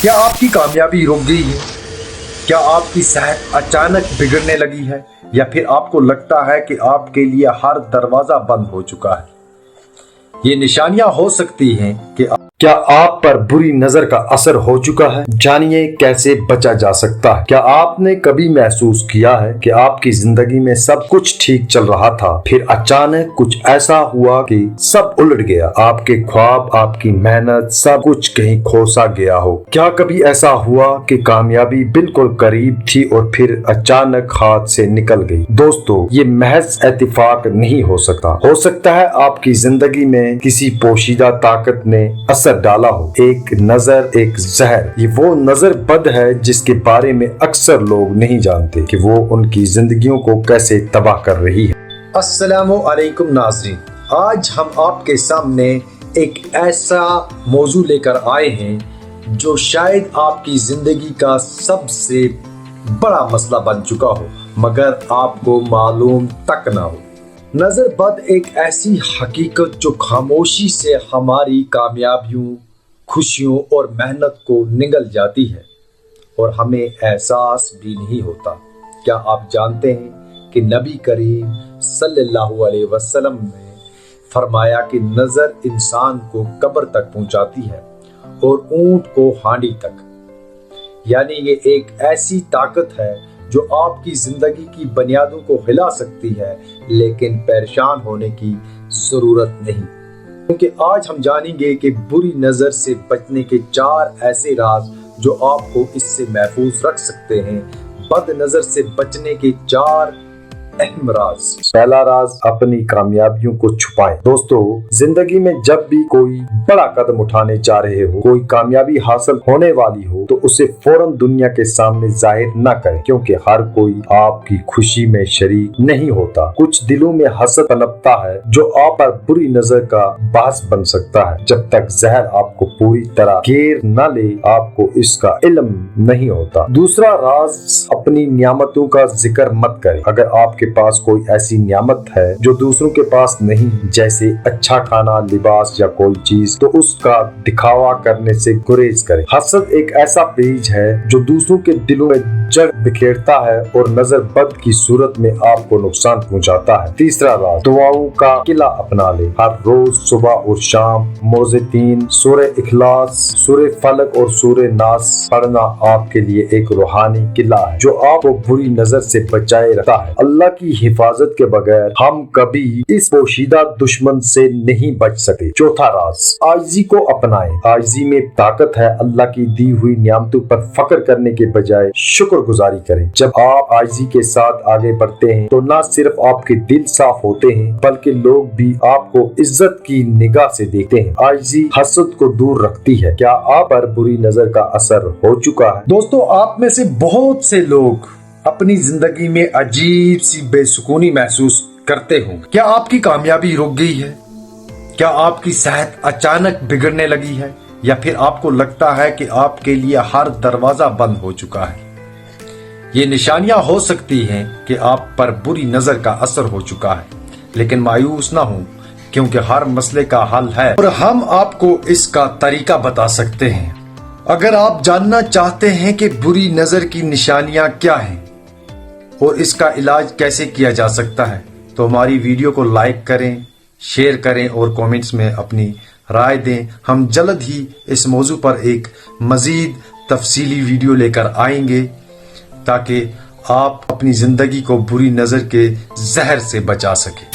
کیا آپ کی کامیابی رک گئی ہے؟ کیا آپ کی صحت اچانک بگڑنے لگی ہے؟ یا پھر آپ کو لگتا ہے کہ آپ کے لیے ہر دروازہ بند ہو چکا ہے؟ یہ نشانیاں ہو سکتی ہیں کہ کیا آپ پر بری نظر کا اثر ہو چکا ہے؟ جانیے کیسے بچا جا سکتا ہے۔ کیا آپ نے کبھی محسوس کیا ہے کہ آپ کی زندگی میں سب کچھ ٹھیک چل رہا تھا، پھر اچانک کچھ ایسا ہوا کہ سب الٹ گیا؟ آپ کے خواب، آپ کی محنت، سب کچھ کہیں کھوسا گیا ہو۔ کیا کبھی ایسا ہوا کہ کامیابی بالکل قریب تھی اور پھر اچانک ہاتھ سے نکل گئی؟ دوستو، یہ محض اتفاق نہیں ہو سکتا ہے آپ کی زندگی میں کسی پوشیدہ طاقت نے اثر ڈالا ہو۔ ایک نظر، ایک زہر۔ یہ وہ نظر بد ہے جس کے بارے میں اکثر لوگ نہیں جانتے کہ وہ ان کی زندگیوں کو کیسے تباہ کر رہی ہے۔ السلام علیکم ناظرین، آج ہم آپ کے سامنے ایک ایسا موضوع لے کر آئے ہیں جو شاید آپ کی زندگی کا سب سے بڑا مسئلہ بن چکا ہو مگر آپ کو معلوم تک نہ ہو۔ نظر بد ایک ایسی حقیقت جو خاموشی سے ہماری کامیابیوں، خوشیوں اور محنت کو نگل جاتی ہے اور ہمیں احساس بھی نہیں ہوتا۔ کیا آپ جانتے ہیں کہ نبی کریم صلی اللہ علیہ وسلم نے فرمایا کہ نظر انسان کو قبر تک پہنچاتی ہے اور اونٹ کو ہانڈی تک؟ یعنی یہ ایک ایسی طاقت ہے جو آپ کی زندگی کی بنیادوں کو ہلا سکتی ہے، لیکن پریشان ہونے کی ضرورت نہیں، کیونکہ آج ہم جانیں گے کہ بری نظر سے بچنے کے 4 ایسے راز جو آپ کو اس سے محفوظ رکھ سکتے ہیں۔ بد نظر سے بچنے کے 4 اہم راز۔ پہلا راز، اپنی کامیابیوں کو چھپائیں۔ دوستو، زندگی میں جب بھی کوئی بڑا قدم اٹھانے جا رہے ہو، کوئی کامیابی حاصل ہونے والی ہو، تو اسے فوراً دنیا کے سامنے ظاہر نہ کریں، کیونکہ ہر کوئی آپ کی خوشی میں شریک نہیں ہوتا۔ کچھ دلوں میں حسد پنپتا ہے جو آپ پر بری نظر کا باعث بن سکتا ہے۔ جب تک زہر آپ کو پوری طرح گھیر نہ لے، آپ کو اس کا علم نہیں ہوتا۔ دوسرا راز، اپنی نعمتوں کا ذکر مت کریں۔ اگر آپ کے پاس کوئی ایسی نعمت ہے جو دوسروں کے پاس نہیں، جیسے اچھا کھانا، لباس یا کوئی چیز، تو اس کا دکھاوا کرنے سے گریز کریں۔ حسد ایک ایسا بیج ہے جو دوسروں کے دلوں میں جڑ بکھیرتا ہے اور نظر بد کی صورت میں آپ کو نقصان پہنچاتا ہے۔ تیسرا راز، دعاؤں کا قلعہ اپنا لیں۔ ہر روز صبح اور شام موعظتین، سورہ اخلاص، سورہ فلق اور سورہ ناس پڑھنا آپ کے لیے ایک روحانی قلعہ ہے جو آپ کو بری نظر سے بچائے رکھتا ہے۔ اللہ کی حفاظت کے بغیر ہم کبھی اس پوشیدہ دشمن سے نہیں بچ سکتے۔ چوتھا راز، عاجزی کو اپنائیں۔ عاجزی میں طاقت ہے۔ اللہ کی دی ہوئی نعمتوں پر فخر کرنے کے بجائے شکر گزاری کریں۔ جب آپ عاجزی کے ساتھ آگے بڑھتے ہیں تو نہ صرف آپ کے دل صاف ہوتے ہیں بلکہ لوگ بھی آپ کو عزت کی نگاہ سے دیکھتے ہیں۔ عاجزی حسد کو دور رکھتی ہے۔ کیا آپ پر بری نظر کا اثر ہو چکا ہے؟ دوستو، آپ میں سے بہت سے لوگ اپنی زندگی میں عجیب سی بے سکونی محسوس کرتے ہوں۔ کیا آپ کی کامیابی رک گئی ہے؟ کیا آپ کی صحت اچانک بگڑنے لگی ہے؟ یا پھر آپ کو لگتا ہے کہ آپ کے لیے ہر دروازہ بند ہو چکا ہے؟ یہ نشانیاں ہو سکتی ہیں کہ آپ پر بری نظر کا اثر ہو چکا ہے، لیکن مایوس نہ ہوں، کیونکہ ہر مسئلے کا حل ہے اور ہم آپ کو اس کا طریقہ بتا سکتے ہیں۔ اگر آپ جاننا چاہتے ہیں کہ بری نظر کی نشانیاں کیا ہیں اور اس کا علاج کیسے کیا جا سکتا ہے، تو ہماری ویڈیو کو لائک کریں، شیئر کریں اور کومنٹس میں اپنی رائے دیں۔ ہم جلد ہی اس موضوع پر ایک مزید تفصیلی ویڈیو لے کر آئیں گے تاکہ آپ اپنی زندگی کو بری نظر کے زہر سے بچا سکیں۔